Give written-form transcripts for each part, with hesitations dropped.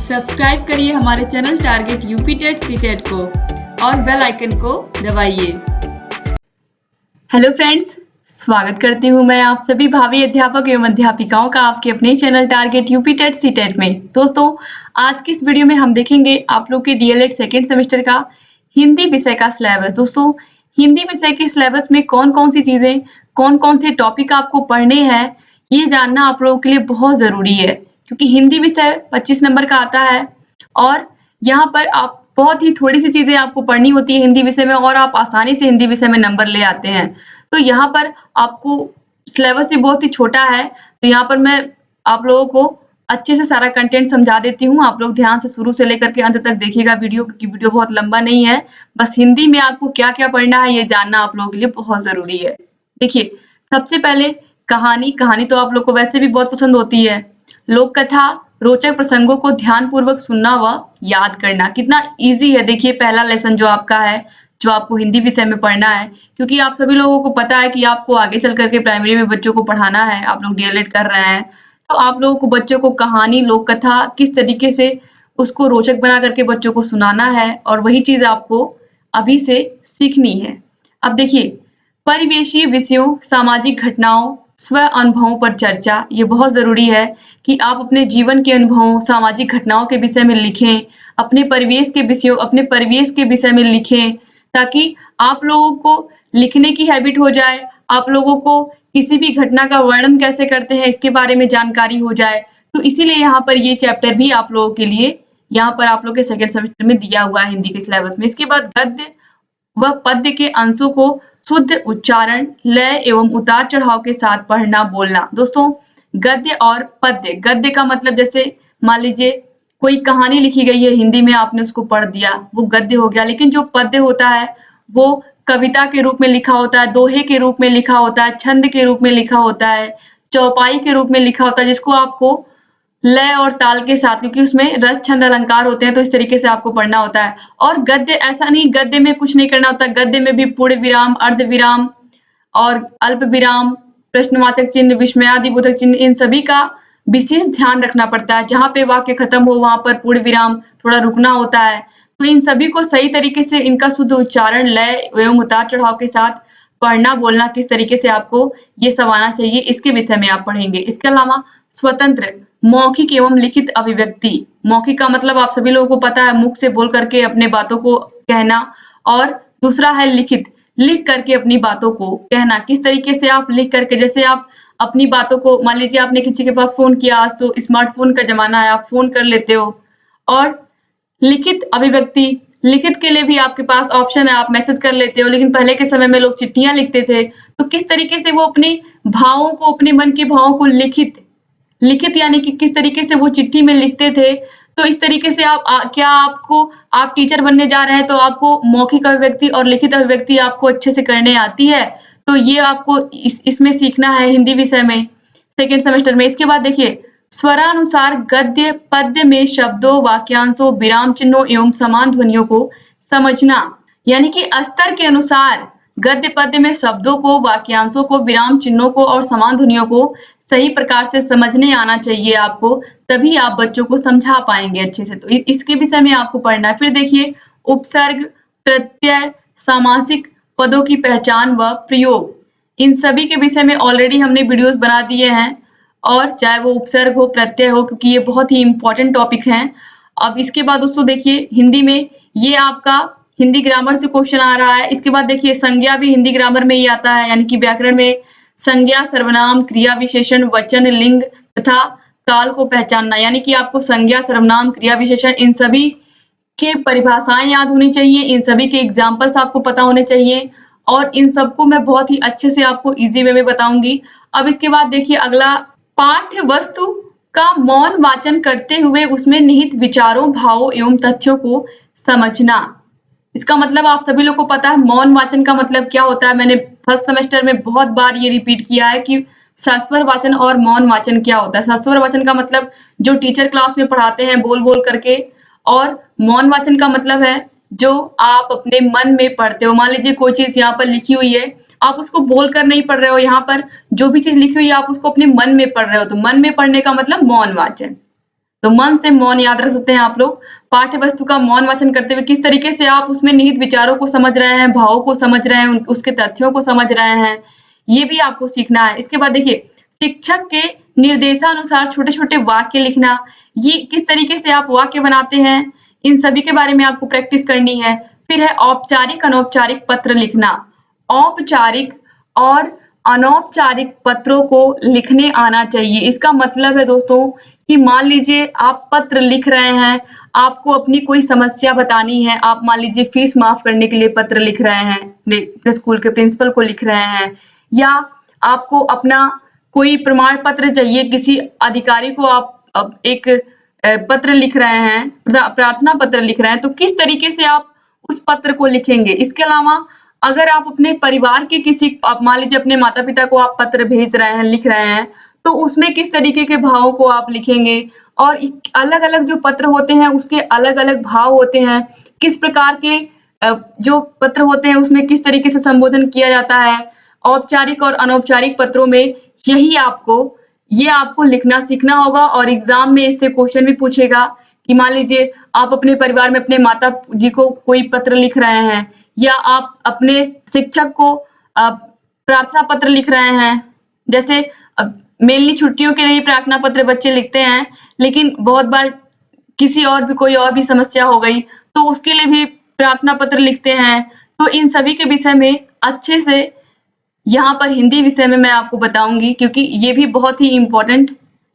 Subscribe करिए हमारे channel target UP TET CTET को और बेल आइकन को दबाइए। हेलो फ्रेंड्स, स्वागत करती हूँ मैं आप सभी भावी अध्यापक एवं अध्यापिकाओं का आपके अपने channel target UP TET CTET में। दोस्तों, आज की इस वीडियो में हम देखेंगे आप लोग के डीएलएड सेकेंड सेमेस्टर का हिंदी विषय का सिलेबस। दोस्तों, हिंदी विषय के सिलेबस में कौन कौन सी चीजें, कौन कौन से टॉपिक आपको पढ़ने हैं, ये जानना आप लोगों के लिए बहुत जरूरी है, क्योंकि हिंदी विषय 25 नंबर का आता है और यहाँ पर आप बहुत ही थोड़ी सी चीजें आपको पढ़नी होती है हिंदी विषय में और आप आसानी से हिंदी विषय में नंबर ले आते हैं। तो यहाँ पर आपको सिलेबस भी बहुत ही छोटा है, तो यहाँ पर मैं आप लोगों को अच्छे से सारा कंटेंट समझा देती हूँ। आप लोग ध्यान से शुरू से लेकर के अंत तक देखिएगा वीडियो, क्योंकि वीडियो बहुत लंबा नहीं है। बस हिंदी में आपको क्या क्या पढ़ना है ये जानना आप लोगों के लिए बहुत जरूरी है। देखिए, सबसे पहले कहानी तो आप लोग को वैसे भी बहुत पसंद होती है। लोक कथा, रोचक प्रसंगों को ध्यानपूर्वक सुनना व याद करना। कितना इजी है देखिए पहला लेसन जो आपका है, जो आपको हिंदी विषय में पढ़ना है, क्योंकि आप सभी लोगों को पता है कि आपको आगे चल करके प्राइमरी में बच्चों को पढ़ाना है। आप लोग डीएलएड कर रहे हैं, तो आप लोगों को बच्चों को कहानी, लोक कथा किस तरीके से उसको रोचक बना करके बच्चों को सुनाना है, और वही चीज आपको अभी से सीखनी है। अब देखिए, परिवेशीय विषयों, सामाजिक घटनाओं, स्व अनुभवों पर चर्चा। ये बहुत जरूरी है कि आप अपने जीवन के अनुभवों, सामाजिक घटनाओं के विषय में लिखें, अपने परिवेश के विषय में लिखें, ताकि आप लोगों को लिखने की हैबिट हो जाए, आप लोगों को किसी भी घटना का वर्णन कैसे करते हैं इसके बारे में जानकारी हो जाए। तो इसीलिए यहाँ पर ये चैप्टर भी आप लोगों के लिए यहाँ पर आप लोग के सेकेंड सेमेस्टर में दिया हुआ है हिंदी के सिलेबस में। इसके बाद गद्य व पद्य के अंशों को शुद्ध उच्चारण, लय एवं उतार चढ़ाव के साथ पढ़ना बोलना। दोस्तों, गद्य और पद्य, गद्य का मतलब जैसे मान लीजिए कोई कहानी लिखी गई है हिंदी में, आपने उसको पढ़ दिया, वो गद्य हो गया। लेकिन जो पद्य होता है वो कविता के रूप में लिखा होता है, दोहे के रूप में लिखा होता है, छंद के रूप में लिखा होता है, चौपाई के रूप में लिखा होता है, जिसको आपको लय और ताल के साथ, क्योंकि उसमें रस छंद अलंकार होते हैं, तो इस तरीके से आपको पढ़ना होता है। और गद्य ऐसा नहीं, गद्य में कुछ नहीं करना होता, गद्य में भी पूर्ण विराम, अर्ध विराम और अल्प विराम, प्रश्नवाचक चिन्ह, विस्मयादिबोधक चिन्ह, इन सभी का विशेष ध्यान रखना पड़ता है। जहां पे वाक्य खत्म हो वहां पर पूर्ण विराम, थोड़ा रुकना होता है। तो इन सभी को सही तरीके से इनका शुद्ध उच्चारण, लय एवं उतार चढ़ाव के साथ पढ़ना बोलना किस तरीके से आपको ये सब आना चाहिए, इसके विषय में आप पढ़ेंगे। इसके अलावा स्वतंत्र मौखिक एवं लिखित अभिव्यक्ति। मौखिक का मतलब आप सभी लोगों को पता है, मुख से बोल करके अपने बातों को कहना, और दूसरा है लिखित, लिख करके अपनी बातों को कहना। किस तरीके से आप लिख करके, जैसे आप अपनी बातों को, मान लीजिए आपने किसी के पास फोन किया, आज तो स्मार्टफोन का जमाना है, आप फोन कर लेते हो। और लिखित अभिव्यक्ति, लिखित के लिए भी आपके पास ऑप्शन है, आप मैसेज कर लेते हो, लेकिन पहले के समय में लोग चिट्ठियां लिखते थे। तो किस तरीके से वो अपने भावों को, अपने मन के भावों को लिखित यानी कि किस तरीके से वो चिट्ठी में लिखते थे। तो इस तरीके से आप टीचर बनने जा रहे हैं, तो आपको मौखिक अभिव्यक्ति और लिखित अभिव्यक्ति आपको अच्छे से करने आती है। तो ये आपको इसमें सीखना है हिंदी विषय में सेकेंड सेमेस्टर में। इसके बाद देखिए, स्वरानुसार गद्य पद्य में शब्दों, वाक्यांशों, विराम चिन्हों एवं समान ध्वनियों को समझना। यानी कि स्तर के अनुसार गद्य पद्य में शब्दों को, वाक्यांशों को, विराम चिन्हों को और समान ध्वनियों को सही प्रकार से समझने आना चाहिए आपको, तभी आप बच्चों को समझा पाएंगे अच्छे से। तो इसके विषय में आपको पढ़ना है। फिर देखिए, उपसर्ग, प्रत्यय, सामासिक पदों की पहचान व प्रयोग, इन सभी के विषय में ऑलरेडी हमने वीडियोस बना दिए हैं, और चाहे वो उपसर्ग हो, प्रत्यय हो, क्योंकि ये बहुत ही इंपॉर्टेंट टॉपिक हैं। अब इसके बाद दोस्तों देखिए, हिंदी में ये आपका हिंदी ग्रामर से क्वेश्चन आ रहा है। इसके बाद देखिए, संज्ञा भी हिंदी ग्रामर में ही आता है, यानी कि व्याकरण में संज्ञा, सर्वनाम, क्रिया विशेषण, वचन, लिंग तथा काल को पहचानना। यानी कि आपको संज्ञा, सर्वनाम, क्रिया विशेषण, इन सभी के परिभाषाएं याद होनी चाहिए, इन सभी के एग्जाम्पल्स आपको पता होने चाहिए, और इन सबको मैं बहुत ही अच्छे से आपको इजी वे में बताऊंगी। अब इसके बाद देखिए, अगला, पाठ्य वस्तु का मौन वाचन करते हुए उसमें निहित विचारों, भावों एवं तथ्यों को समझना। इसका मतलब आप सभी लोग को पता है मौन वाचन का मतलब क्या होता है। मैंने फर्स्ट सेमेस्टर में बहुत बार ये रिपीट किया है कि सस्वर वाचन और मौन वाचन क्या होता है। सस्वर वाचन का मतलब जो टीचर क्लास में पढ़ाते हैं बोल बोल करके, और मौन वाचन का मतलब है जो आप अपने मन में पढ़ते हो। मान लीजिए कोई चीज यहाँ पर लिखी हुई है, आप उसको बोल कर नहीं पढ़ रहे हो, यहाँ पर जो भी चीज लिखी हुई है आप उसको अपने मन में पढ़ रहे हो, तो मन में पढ़ने का मतलब मौन वाचन। तो मन से मौन याद रख सकते हैं आप लोग। पाठ्य वस्तु का मौन वाचन करते हुए किस तरीके से आप उसमें निहित विचारों को समझ रहे हैं, भावों को समझ रहे हैं, उसके तथ्यों को समझ रहे हैं, ये भी आपको सीखना है। इसके बाद देखिए, शिक्षक के निर्देशानुसार छोटे-छोटे वाक्य लिखना, ये किस तरीके से आप वाक्य बनाते हैं, इन सभी के बारे में आपको प्रैक्टिस करनी है। फिर है औपचारिक, अनौपचारिक पत्र लिखना। औपचारिक और अनौपचारिक पत्रों को लिखने आना चाहिए। इसका मतलब है दोस्तों कि मान लीजिए आप पत्र लिख रहे हैं, आपको अपनी कोई समस्या बतानी है, आप मान लीजिए फीस माफ करने के लिए पत्र लिख रहे हैं, अपने स्कूल के प्रिंसिपल को लिख रहे हैं, या आपको अपना कोई प्रमाण पत्र चाहिए, किसी अधिकारी को आप एक पत्र लिख रहे हैं, प्रार्थना पत्र लिख रहे हैं, तो किस तरीके से आप उस पत्र को लिखेंगे। इसके अलावा अगर आप अपने परिवार के किसी, आप मान लीजिए अपने माता-पिता को आप पत्र भेज रहे हैं, लिख रहे हैं, तो उसमें किस तरीके के भावों को आप लिखेंगे, और अलग-अलग जो पत्र होते हैं उसके अलग-अलग भाव होते हैं। किस प्रकार के जो पत्र होते हैं उसमें किस तरीके से संबोधन किया जाता है। औपचारिक और अनौपचारिक पत्रों में ये आपको लिखना सीखना होगा, और एग्जाम में इससे क्वेश्चन भी पूछेगा कि मान लीजिए आप अपने परिवार में अपने माता जी को कोई पत्र लिख रहे हैं, या आप अपने शिक्षक को प्रार्थना पत्र लिख रहे हैं। जैसे मेनली छुट्टियों के लिए प्रार्थना पत्र बच्चे लिखते हैं, लेकिन बहुत बार किसी और भी कोई और भी समस्या हो गई तो उसके लिए भी प्रार्थना पत्र लिखते हैं। तो इन सभी के विषय में अच्छे से यहाँ पर हिंदी विषय में मैं आपको बताऊंगी, क्योंकि ये भी बहुत ही इम्पोर्टेंट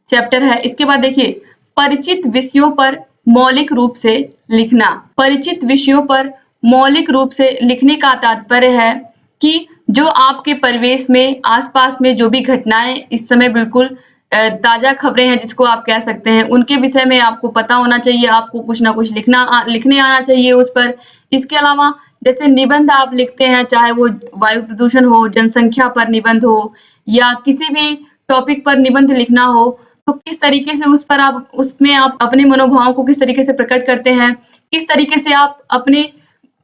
चैप्टर है। इसके बाद देखिए, परिचित विषयों पर मौलिक रूप से लिखना। परिचित विषयों पर मौलिक रूप से लिखने का तात्पर्य है कि जो आपके परिवेश में, आसपास में जो भी घटनाएं इस समय बिल्कुल ताजा खबरें हैं जिसको आप कह सकते हैं, उनके विषय में आपको पता होना चाहिए, आपको कुछ ना कुछ लिखने आना चाहिए उस पर। इसके अलावा जैसे निबंध आप लिखते हैं, चाहे वो वायु प्रदूषण हो, जनसंख्या पर निबंध हो, या किसी भी टॉपिक पर निबंध लिखना हो, तो किस तरीके से उसमें आप अपने मनोभावों को किस तरीके से प्रकट करते हैं, किस तरीके से आप अपने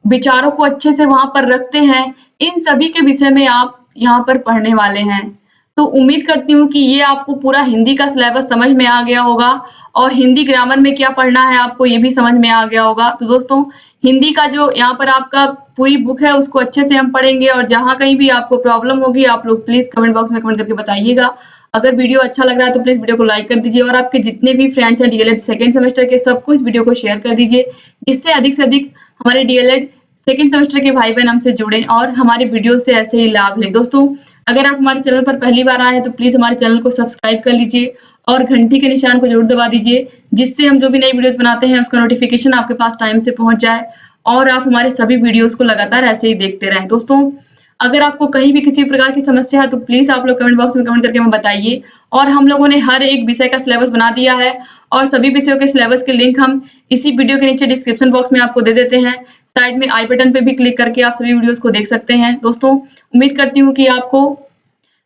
विचारों को अच्छे से वहां पर रखते हैं, इन सभी के विषय में आप यहाँ पर पढ़ने वाले हैं। तो उम्मीद करती हूँ कि ये आपको पूरा हिंदी का सिलेबस समझ में आ गया होगा, और हिंदी ग्रामर में क्या पढ़ना है आपको ये भी समझ में आ गया होगा। तो दोस्तों, हिंदी का जो यहाँ पर आपका पूरी बुक है उसको अच्छे से हम पढ़ेंगे, और जहाँ कहीं भी आपको प्रॉब्लम होगी आप लोग प्लीज कमेंट बॉक्स में कमेंट करके बताइएगा। अगर वीडियो अच्छा लग रहा है तो प्लीज वीडियो को लाइक कर दीजिए, और आपके जितने भी फ्रेंड्स हैं डीएलएड सेकंड सेमेस्टर के, सबको इस वीडियो को शेयर कर दीजिए, जिससे अधिक से अधिक हमारे डीएलएड सेकंड सेमेस्टर के भाई बहन हमसे जुड़े और हमारे वीडियो से ऐसे ही लाभ लें। दोस्तों, अगर आप हमारे चैनल पर पहली बार आए हैं तो प्लीज हमारे चैनल को सब्सक्राइब कर लीजिए, और घंटी के निशान को जरूर दबा दीजिए, जिससे हम जो भी नई वीडियोस बनाते हैं उसका नोटिफिकेशन आपके पास टाइम से पहुंच जाए, और आप हमारे सभी वीडियोस को लगातार ऐसे ही देखते रहें। दोस्तों, अगर आपको कहीं भी किसी प्रकार की समस्या है तो प्लीज आप लोग कमेंट बॉक्स में कमेंट करके हमें बताइए। और हम लोगों ने हर एक विषय का सिलेबस बना दिया है, और सभी विषयों के सिलेबस के लिंक हम इसी वीडियो के नीचे डिस्क्रिप्शन बॉक्स में आपको दे देते हैं। साइड में आई बटन पे भी क्लिक करके आप सभी वीडियोस को देख सकते हैं। दोस्तों, उम्मीद करती हूँ कि आपको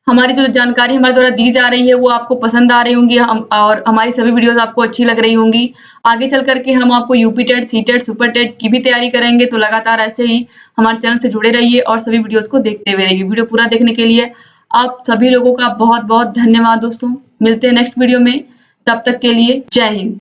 हमारी जो जानकारी हमारे द्वारा दी जा रही है वो आपको पसंद आ रही होंगी, और हमारी सभी वीडियोस आपको अच्छी लग रही होंगी। आगे चल करके हम आपको UP TET, C TET, super TET की भी तैयारी करेंगे, तो लगातार ऐसे ही हमारे चैनल से जुड़े रहिए और सभी वीडियोस को देखते हुए रहिए। वीडियो पूरा देखने के लिए आप सभी लोगों का बहुत बहुत धन्यवाद। दोस्तों, मिलते हैं नेक्स्ट वीडियो में, तब तक के लिए जय हिंद।